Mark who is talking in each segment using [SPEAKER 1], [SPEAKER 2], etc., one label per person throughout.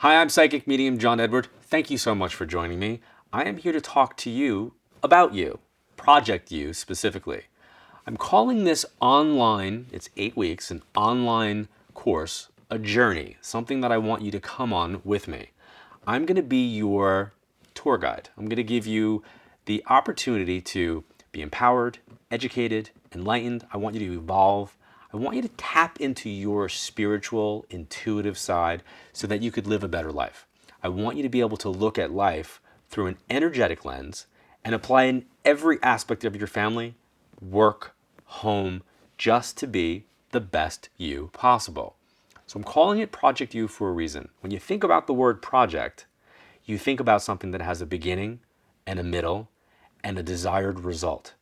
[SPEAKER 1] Hi, I'm Psychic Medium John Edward. Thank you so much for joining me. I am here to talk to you about you, Project You specifically. I'm calling this online, it's 8 weeks, an online course, a journey, something that I want you to come on with me. I'm going to be your tour guide. I'm going to give you the opportunity to be empowered, educated, enlightened. I want you to evolve. I want you to tap into your spiritual, intuitive side so that you could live a better life. I want you to be able to look at life through an energetic lens and apply in every aspect of your family, work, home, just to be the best you possible. So I'm calling it Project You for a reason. When you think about the word project, you think about something that has a beginning and a middle and a desired result.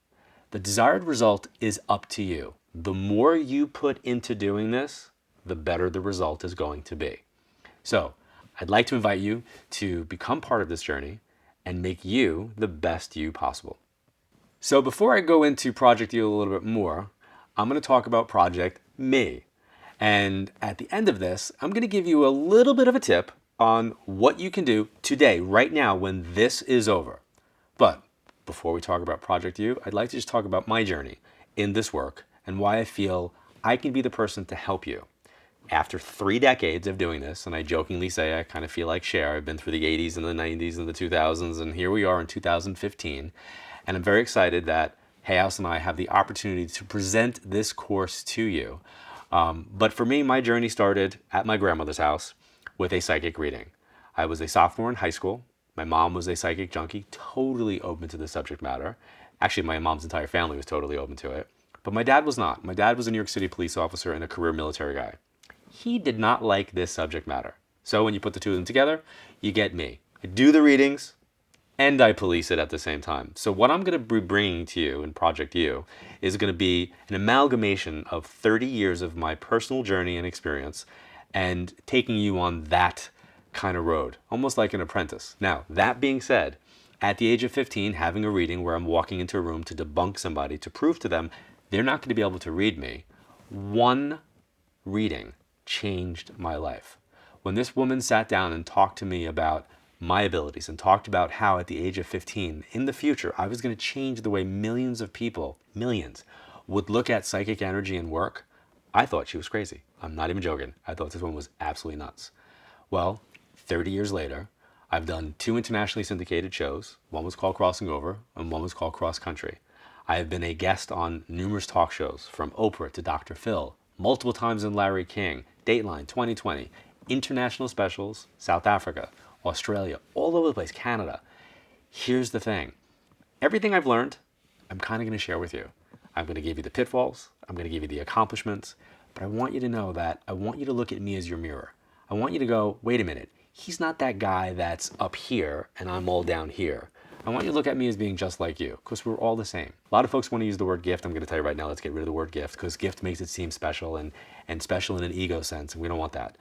[SPEAKER 1] The desired result is up to you. The more you put into doing this, the better the result is going to be. So I'd like to invite you to become part of this journey and make you the best you possible. So before I go into Project You a little bit more, I'm going to talk about Project Me. And at the end of this, I'm going to give you a little bit of a tip on what you can do today, right now, when this is over. But before we talk about Project You, I'd like to just talk about my journey in this work and why I feel I can be the person to help you. After 3 decades of doing this, and I jokingly say I kind of feel like Cher, I've been through the 80s and the 90s and the 2000s, and here we are in 2015. And I'm very excited that Hayhouse and I have the opportunity to present this course to you. But for me, my journey started at my grandmother's house with a psychic reading. I was a sophomore in high school. My mom was a psychic junkie, totally open to the subject matter. Actually, my mom's entire family was totally open to it. But my dad was not. My dad was a New York City police officer and a career military guy. He did not like this subject matter. So when you put the two of them together, you get me. I do the readings and I police it at the same time. So what I'm going to be bringing to you in Project You is going to be an amalgamation of 30 years of my personal journey and experience and taking you on that kind of road, almost like an apprentice. Now, that being said, at the age of 15, having a reading where I'm walking into a room to debunk somebody, to prove to them they're not going to be able to read me, one reading changed my life. When this woman sat down and talked to me about my abilities and talked about how at the age of 15, in the future, I was going to change the way millions of people, millions, would look at psychic energy and work, I thought she was crazy. I'm not even joking. I thought this woman was absolutely nuts. Well, 30 years later, I've done 2 internationally syndicated shows. One was called Crossing Over and one was called Cross Country. I have been a guest on numerous talk shows, from Oprah to Dr. Phil, multiple times in Larry King, Dateline, 2020, international specials, South Africa, Australia, all over the place, Canada. Here's the thing. Everything I've learned, I'm kind of going to share with you. I'm going to give you the pitfalls. I'm going to give you the accomplishments. But I want you to know that I want you to look at me as your mirror. I want you to go, wait a minute. He's not that guy that's up here and I'm all down here. I want you to look at me as being just like you, because we're all the same. A lot of folks want to use the word gift. I'm going to tell you right now, let's get rid of the word gift, because gift makes it seem special and special in an ego sense, and we don't want that.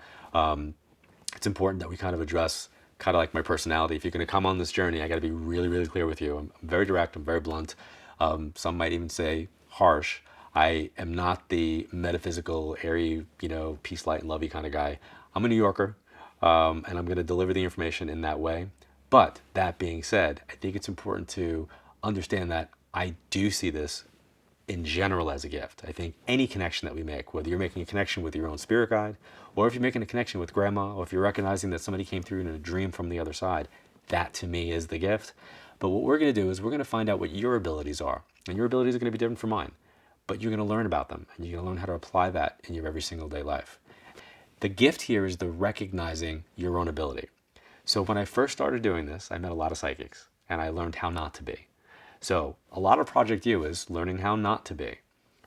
[SPEAKER 1] It's important that we kind of address kind of like my personality. If you're going to come on this journey, I got to be really, really clear with you. I'm very direct. I'm very blunt. Some might even say harsh. I am not the metaphysical, airy, peace, light, and lovey kind of guy. I'm a New Yorker, and I'm going to deliver the information in that way. But that being said, I think it's important to understand that I do see this in general as a gift. I think any connection that we make, whether you're making a connection with your own spirit guide, or if you're making a connection with grandma, or if you're recognizing that somebody came through in a dream from the other side, that to me is the gift. But what we're going to do is we're going to find out what your abilities are. And your abilities are going to be different from mine. But you're going to learn about them, and you're going to learn how to apply that in your every single day life. The gift here is the recognizing your own ability. So when I first started doing this, I met a lot of psychics, and I learned how not to be. So a lot of Project You is learning how not to be.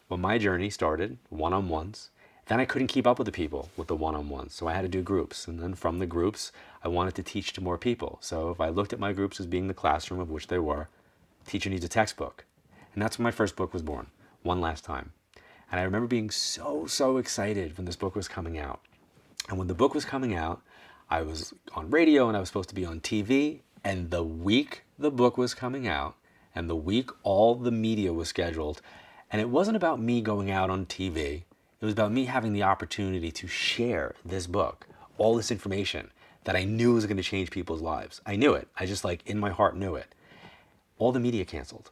[SPEAKER 1] Well, my journey started one-on-ones. Then I couldn't keep up with the people with the one-on-ones, so I had to do groups. And then from the groups, I wanted to teach to more people. So if I looked at my groups as being the classroom of which they were, teacher needs a textbook. And that's when my first book was born, One Last Time. And I remember being so excited when this book was coming out. And when the book was coming out, I was on radio and I was supposed to be on TV. And the week the book was coming out, and the week all the media was scheduled, and it wasn't about me going out on TV. It was about me having the opportunity to share this book, all this information. that I knew was going to change people's lives. I knew it. I just like in my heart knew it. All the media canceled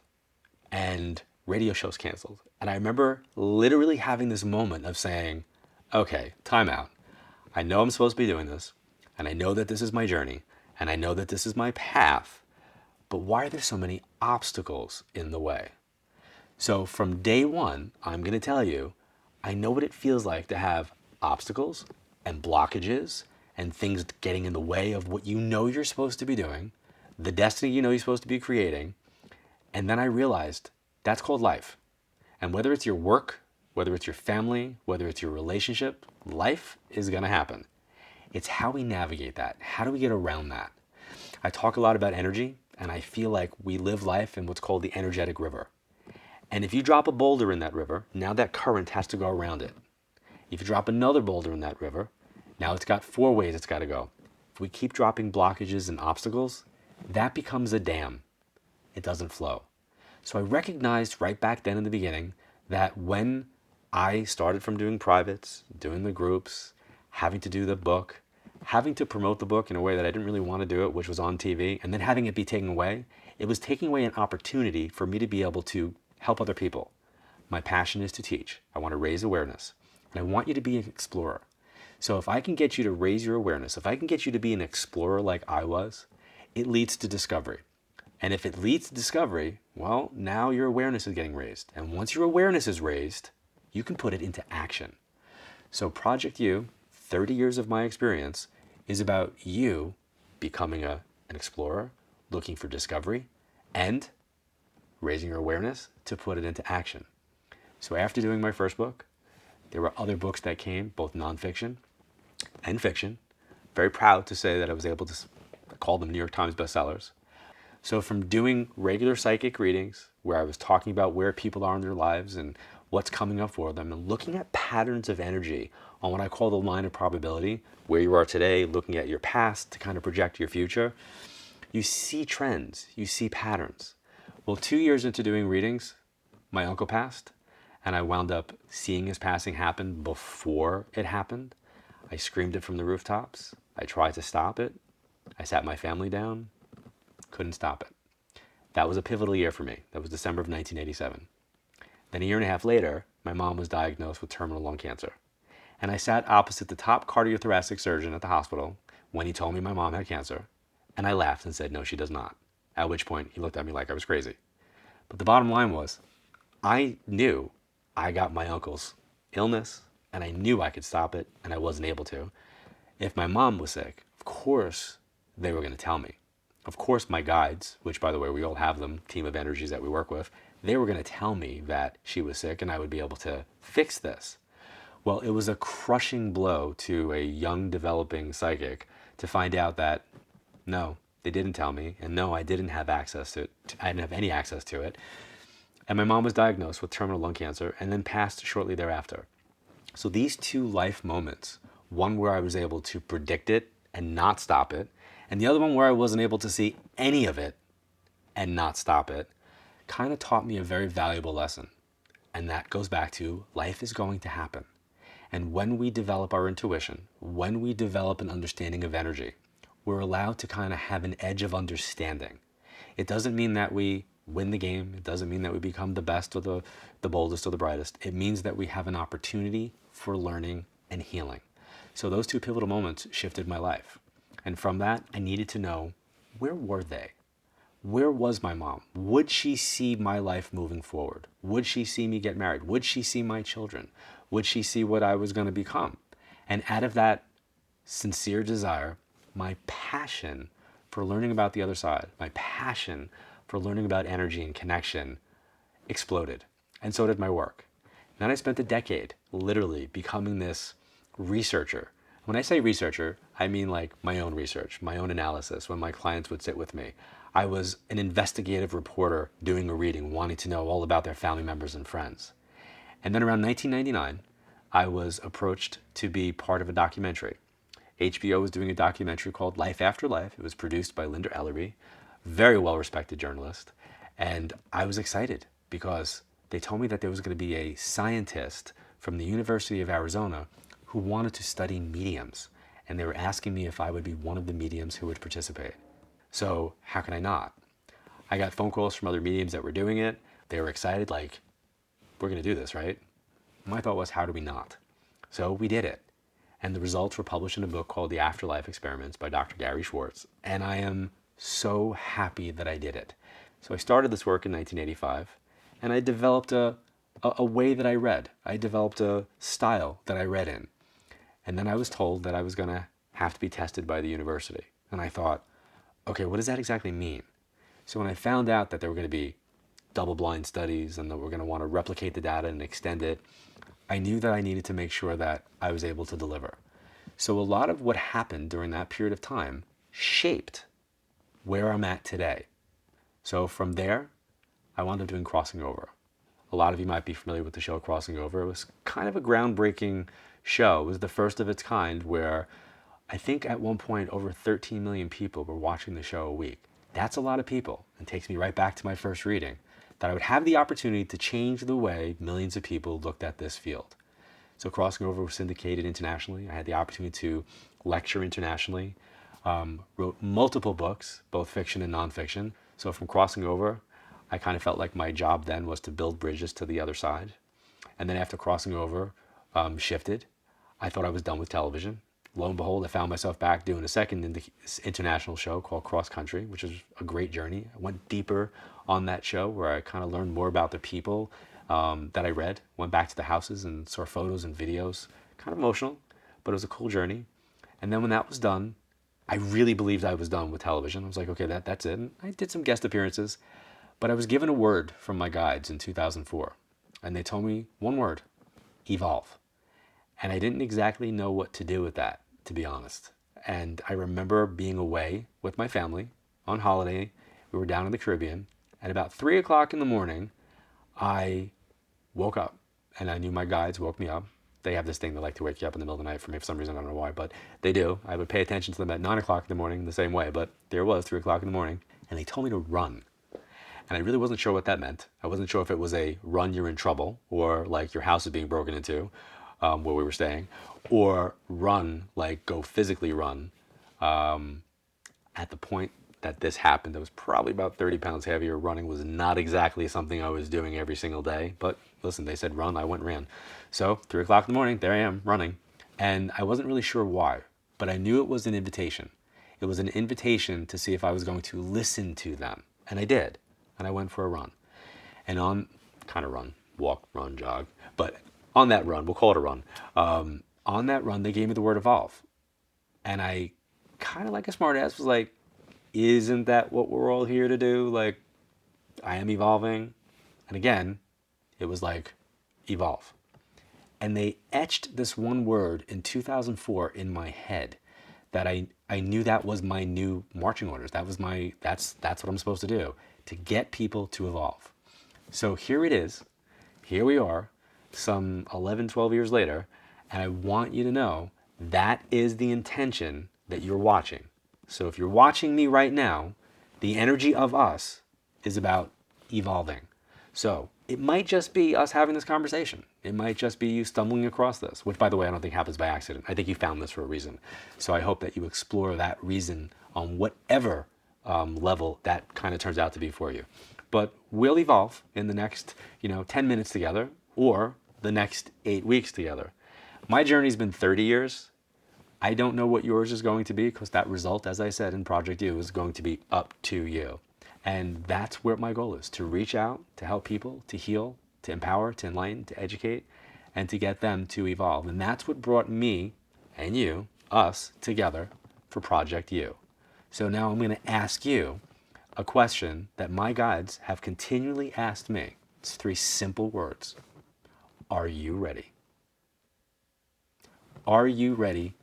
[SPEAKER 1] and radio shows canceled. And I remember literally having this moment of saying, okay, time out. I know I'm supposed to be doing this, and I know that this is my journey, and I know that this is my path, but why are there so many obstacles in the way? So from day one, I'm going to tell you, I know what it feels like to have obstacles and blockages and things getting in the way of what you know you're supposed to be doing, the destiny you know you're supposed to be creating. And then I realized that's called life. And whether it's your work, whether it's your family, whether it's your relationship, life is going to happen. It's how we navigate that. How do we get around that? I talk a lot about energy, and I feel like we live life in what's called the energetic river. And if you drop a boulder in that river, now that current has to go around it. If you drop another boulder in that river, now it's got 4 ways it's got to go. If we keep dropping blockages and obstacles, that becomes a dam. It doesn't flow. So I recognized right back then in the beginning that when I started from doing privates, doing the groups, having to do the book, having to promote the book in a way that I didn't really want to do it, which was on TV, and then having it be taken away, it was taking away an opportunity for me to be able to help other people. My passion is to teach. I want to raise awareness. And I want you to be an explorer. So if I can get you to raise your awareness, if I can get you to be an explorer like I was, it leads to discovery. And if it leads to discovery, well, now your awareness is getting raised. And once your awareness is raised, you can put it into action. So Project You, 30 years of my experience, is about you becoming an explorer, looking for discovery, and raising your awareness to put it into action. So after doing my first book, there were other books that came, both nonfiction and fiction. Very proud to say that I was able to call them New York Times bestsellers. So from doing regular psychic readings, where I was talking about where people are in their lives and what's coming up for them, and looking at patterns of energy on what I call the line of probability, where you are today, looking at your past to kind of project your future, you see trends, you see patterns. Well, 2 years into doing readings, my uncle passed, and I wound up seeing his passing happen before it happened. I screamed it from the rooftops. I tried to stop it. I sat my family down. Couldn't stop it. That was a pivotal year for me. That was December of 1987. Then a year and a half later, my mom was diagnosed with terminal lung cancer. And I sat opposite the top cardiothoracic surgeon at the hospital when he told me my mom had cancer. And I laughed and said, no, she does not. At which point he looked at me like I was crazy. But the bottom line was, I knew I got my uncle's illness and I knew I could stop it, and I wasn't able to. If my mom was sick, of course they were going to tell me. Of course my guides, which by the way, we all have them, team of energies that we work with, they were going to tell me that she was sick and I would be able to fix this. Well, it was a crushing blow to a young developing psychic to find out that no, they didn't tell me, and no, I didn't have access to it. I didn't have any access to it. And my mom was diagnosed with terminal lung cancer and then passed shortly thereafter. So these 2 life moments, one where I was able to predict it and not stop it, and the other one where I wasn't able to see any of it and not stop it, kind of taught me a very valuable lesson. And that goes back to life is going to happen. And when we develop our intuition, when we develop an understanding of energy, we're allowed to kind of have an edge of understanding. It doesn't mean that we win the game. It doesn't mean that we become the best or the boldest or the brightest. It means that we have an opportunity for learning and healing. So those 2 pivotal moments shifted my life. And from that, I needed to know, where were they? Where was my mom? Would she see my life moving forward? Would she see me get married? Would she see my children? Would she see what I was going to become? And out of that sincere desire, my passion for learning about the other side, my passion for learning about energy and connection exploded. And so did my work. Then I spent a decade literally becoming this researcher. When I say researcher, I mean like my own research, my own analysis. When my clients would sit with me, I was an investigative reporter doing a reading, wanting to know all about their family members and friends. And then around 1999, I was approached to be part of a documentary. HBO was doing a documentary called Life After Life. It was produced by Linda Ellery, very well-respected journalist. And I was excited because they told me that there was going to be a scientist from the University of Arizona who wanted to study mediums and they were asking me if I would be one of the mediums who would participate. So how can I not? I got phone calls from other mediums that were doing it. They were excited, like, we're going to do this, right? My thought was, how do we not? So we did it. And the results were published in a book called The Afterlife Experiments by Dr. Gary Schwartz. And I am so happy that I did it. So I started this work in 1985, and I developed a way that I read. I developed a style that I read in. And then I was told that I was going to have to be tested by the university. And I thought, okay, what does that exactly mean? So when I found out that there were going to be double-blind studies and that we're going to want to replicate the data and extend it, I knew that I needed to make sure that I was able to deliver. So a lot of what happened during that period of time shaped where I'm at today. So from there, I wound up doing Crossing Over. A lot of you might be familiar with the show Crossing Over. It was kind of a groundbreaking show. It was the first of its kind where I think at one point over 13 million people were watching the show a week. That's a lot of people, and takes me right back to my first reading, that I would have the opportunity to change the way millions of people looked at this field. So Crossing Over was syndicated internationally. I had the opportunity to lecture internationally, wrote multiple books, both fiction and nonfiction. So from Crossing Over, I kind of felt like my job then was to build bridges to the other side. And then after Crossing Over shifted, I thought I was done with television. Lo and behold, I found myself back doing a second international show called Cross Country, which was a great journey. I went deeper on that show where I kind of learned more about the people that I read. Went back to the houses and saw photos and videos. Kind of emotional, but it was a cool journey. And then when that was done, I really believed I was done with television. I was like, okay, that's it. And I did some guest appearances, but I was given a word from my guides in 2004. And they told me one word: evolve. And I didn't exactly know what to do with that, to be honest. And I remember being away with my family on holiday. We were down in the Caribbean. At about 3 o'clock in the morning, I woke up, and I knew my guides woke me up. They have this thing, they like to wake you up in the middle of the night for me for some reason, I don't know why, but they do. I would pay attention to them at 9 o'clock in the morning the same way, but there it was, 3 o'clock in the morning, and they told me to run. And I really wasn't sure what that meant. I wasn't sure if it was a run, you're in trouble, or like your house is being broken into, where we were staying, or run, like go physically run. At the point that this happened, I was probably about 30 pounds heavier. Running was not exactly something I was doing every single day, but listen, they said run, I went and ran. So 3 o'clock in the morning, there I am running. And I wasn't really sure why, but I knew it was an invitation. It was an invitation to see if I was going to listen to them. And I did. And I went for a run. And walk, run, jog. But on that run, we'll call it a run. On that run, they gave me the word evolve. And I kind of like a smart ass was like, isn't that what we're all here to do? Like, I am evolving. And again, it was like, evolve. And they etched this one word in 2004 in my head that I knew that was my new marching orders. That's what I'm supposed to do, to get people to evolve. So here it is. Here we are, some 11, 12 years later, and I want you to know that is the intention that you're watching. So if you're watching me right now, the energy of us is about evolving. So it might just be us having this conversation. It might just be you stumbling across this, which, by the way, I don't think happens by accident. I think you found this for a reason. So I hope that you explore that reason on whatever level that kind of turns out to be for you. But we'll evolve in the next, 10 minutes together, or the next 8 weeks together. My journey's been 30 years. I don't know what yours is going to be, because that result, as I said in Project You, is going to be up to you. And that's where my goal is, to reach out, to help people, to heal, to empower, to enlighten, to educate, and to get them to evolve. And that's what brought me and you, us, together for Project You. So now I'm going to ask you a question that my guides have continually asked me. It's 3 simple words. Are you ready? Are you ready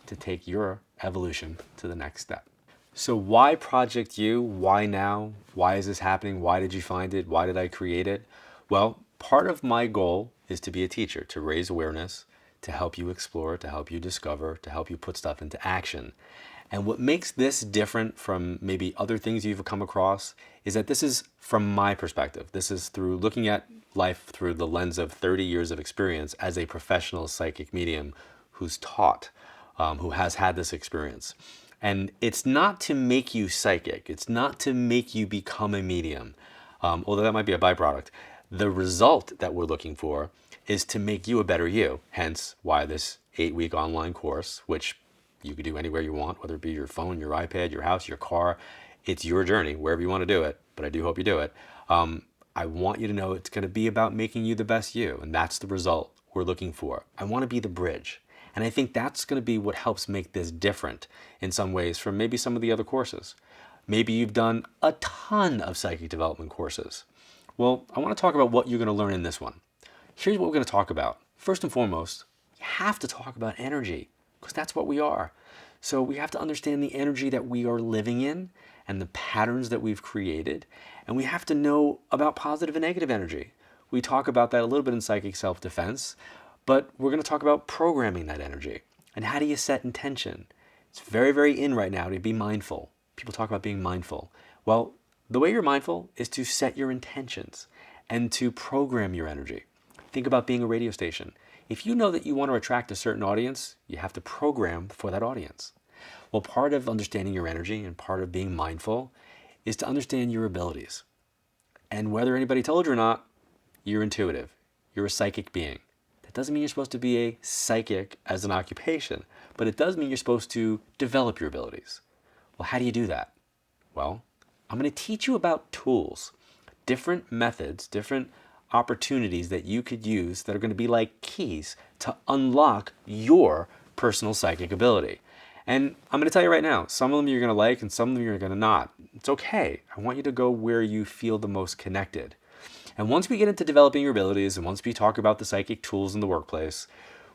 [SPEAKER 1] to take your evolution to the next step? So why Project You? Why now? Why is this happening? Why did you find it? Why did I create it? Well, part of my goal is to be a teacher, to raise awareness, to help you explore, to help you discover, to help you put stuff into action. And what makes this different from maybe other things you've come across is that this is from my perspective. This is through looking at life through the lens of 30 years of experience as a professional psychic medium who's taught who has had this experience. And it's not to make you psychic. It's not to make you become a medium, although that might be a byproduct. The result that we're looking for is to make you a better you. Hence why this 8-week online course, which you could do anywhere you want, whether it be your phone, your iPad, your house, your car. It's your journey, wherever you want to do it, but I do hope you do it. I want you to know it's going to be about making you the best you, and that's the result we're looking for. I want to be the bridge. And I think that's going to be what helps make this different in some ways from maybe some of the other courses. Maybe you've done a ton of psychic development courses. Well, I want to talk about what you're going to learn in this one. Here's what we're going to talk about. First and foremost, you have to talk about energy, because that's what we are. So we have to understand the energy that we are living in and the patterns that we've created. And we have to know about positive and negative energy. We talk about that a little bit in psychic self-defense, but we're going to talk about programming that energy. And how do you set intention? It's very, very in right now to be mindful. People talk about being mindful. Well, the way you're mindful is to set your intentions and to program your energy. Think about being a radio station. If you know that you want to attract a certain audience, you have to program for that audience. Well, part of understanding your energy and part of being mindful is to understand your abilities. And whether anybody told you or not, you're intuitive. You're a psychic being. That doesn't mean you're supposed to be a psychic as an occupation, but it does mean you're supposed to develop your abilities. Well, how do you do that? Well, I'm going to teach you about tools, different methods, different opportunities that you could use that are going to be like keys to unlock your personal psychic ability. And I'm going to tell you right now, some of them you're going to like and some of them you're going to not. It's okay. I want you to go where you feel the most connected. And once we get into developing your abilities and once we talk about the psychic tools in the workplace,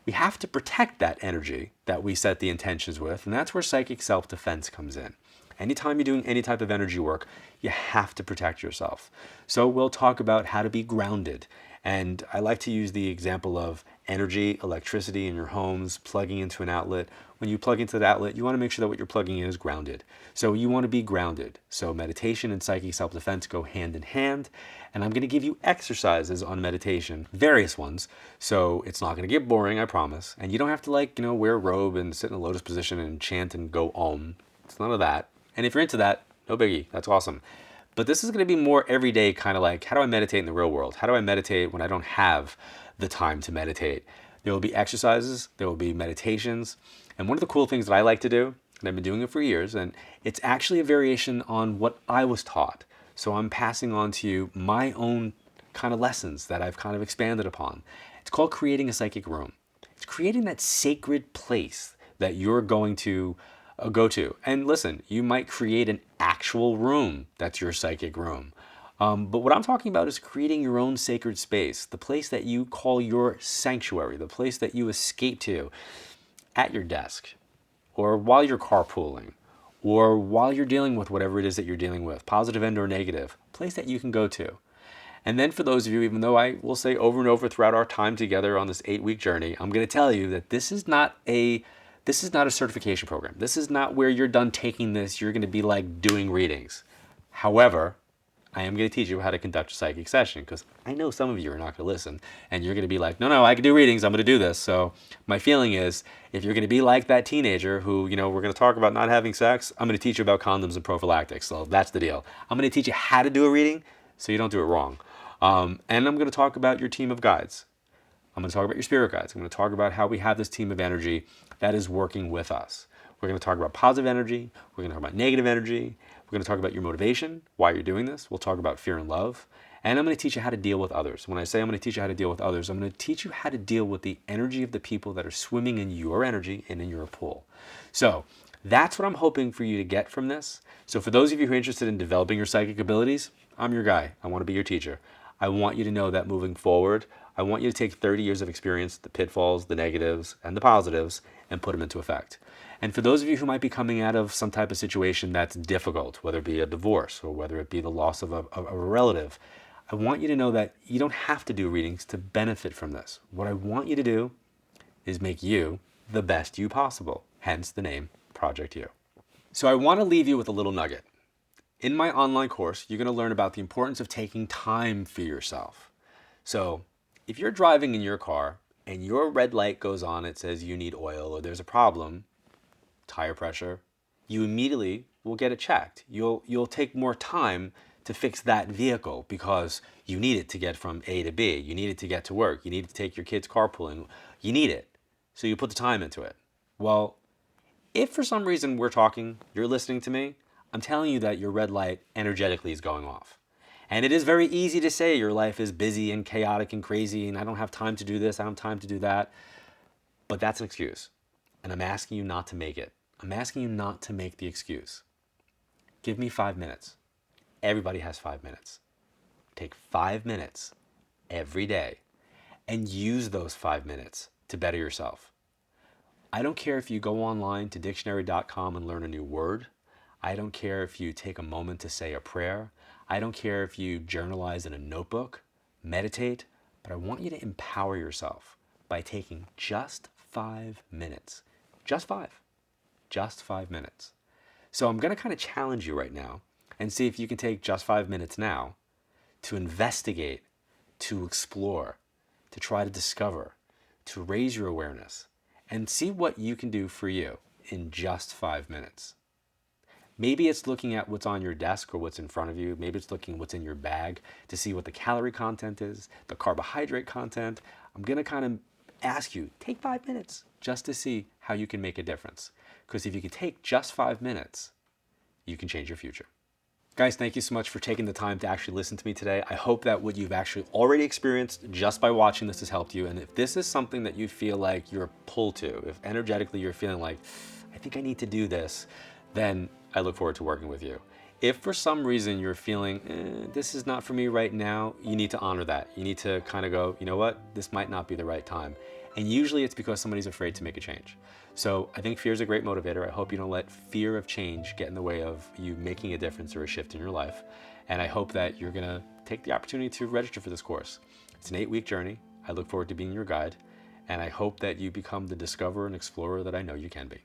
[SPEAKER 1] we have to protect that energy that we set the intentions with, and that's where psychic self-defense comes in. Anytime you're doing any type of energy work, you have to protect yourself. So we'll talk about how to be grounded. And I like to use the example of energy, electricity in your homes, plugging into an outlet. When you plug into the outlet, you want to make sure that what you're plugging in is grounded. So you want to be grounded. So meditation and psychic self-defense go hand in hand. And I'm going to give you exercises on meditation, various ones. So it's not going to get boring, I promise. And you don't have to wear a robe and sit in a lotus position and chant and go om. It's none of that. And if you're into that, no biggie, that's awesome. But this is going to be more everyday, kind of like, how do I meditate in the real world? How do I meditate when I don't have the time to meditate? There will be exercises, there will be meditations. And one of the cool things that I like to do, and I've been doing it for years, and it's actually a variation on what I was taught. So I'm passing on to you my own kind of lessons that I've kind of expanded upon. It's called creating a psychic room. It's creating that sacred place that you're going to go to. And listen, you might create an actual room that's your psychic room. But what I'm talking about is creating your own sacred space, the place that you call your sanctuary, the place that you escape to at your desk, or while you're carpooling, or while you're dealing with whatever it is that you're dealing with, positive and or negative, a place that you can go to. And then for those of you, even though I will say over and over throughout our time together on this 8-week journey, I'm going to tell you that this is not a certification program. This is not where you're done taking this, you're going to be like doing readings. However, I am going to teach you how to conduct a psychic session, because I know some of you are not going to listen and you're going to be like, no, I can do readings, I'm going to do this. So my feeling is, if you're going to be like that teenager who, we're going to talk about not having sex, I'm going to teach you about condoms and prophylactics. So that's the deal. I'm going to teach you how to do a reading so you don't do it wrong. And I'm going to talk about your team of guides. I'm going to talk about your spirit guides. I'm going to talk about how we have this team of energy that is working with us. We're going to talk about positive energy. We're going to talk about negative energy. We're going to talk about your motivation, why you're doing this. We'll talk about fear and love. And I'm going to teach you how to deal with others. When I say I'm going to teach you how to deal with others, I'm going to teach you how to deal with the energy of the people that are swimming in your energy and in your pool. So that's what I'm hoping for you to get from this. So for those of you who are interested in developing your psychic abilities, I'm your guy. I want to be your teacher. I want you to know that moving forward, I want you to take 30 years of experience, the pitfalls, the negatives, and the positives, and put them into effect. And for those of you who might be coming out of some type of situation that's difficult, whether it be a divorce or whether it be the loss of a relative, I want you to know that you don't have to do readings to benefit from this. What I want you to do is make you the best you possible, hence the name Project You. So I want to leave you with a little nugget. In my online course, you're going to learn about the importance of taking time for yourself. So if you're driving in your car and your red light goes on, it says you need oil or there's a problem, tire pressure, you immediately will get it checked. You'll take more time to fix that vehicle because you need it to get from A to B. You need it to get to work. You need to take your kids carpooling. You need it. So you put the time into it. Well, if for some reason we're talking, you're listening to me, I'm telling you that your red light energetically is going off. And it is very easy to say your life is busy and chaotic and crazy and I don't have time to do this, I don't have time to do that. But that's an excuse. And I'm asking you not to make it. I'm asking you not to make the excuse. Give me 5 minutes. Everybody has 5 minutes. Take 5 minutes every day and use those 5 minutes to better yourself. I don't care if you go online to dictionary.com and learn a new word. I don't care if you take a moment to say a prayer. I don't care if you journalize in a notebook, meditate, but I want you to empower yourself by taking just 5 minutes. Just 5. Just 5 minutes. So I'm going to kind of challenge you right now and see if you can take just 5 minutes now to investigate, to explore, to try to discover, to raise your awareness, and see what you can do for you in just 5 minutes. Maybe it's looking at what's on your desk or what's in front of you. Maybe it's looking what's in your bag to see what the calorie content is, the carbohydrate content. I'm going to kind of ask you, take 5 minutes just to see how you can make a difference. Because if you can take just 5 minutes, you can change your future. Guys, thank you so much for taking the time to actually listen to me today. I hope that what you've actually already experienced just by watching this has helped you. And if this is something that you feel like you're pulled to, if energetically you're feeling like, I think I need to do this, then I look forward to working with you. If for some reason you're feeling, this is not for me right now, you need to honor that. You need to kind of go, you know what, this might not be the right time. And usually it's because somebody's afraid to make a change. So I think fear is a great motivator. I hope you don't let fear of change get in the way of you making a difference or a shift in your life. And I hope that you're gonna take the opportunity to register for this course. It's an 8-week journey. I look forward to being your guide. And I hope that you become the discoverer and explorer that I know you can be.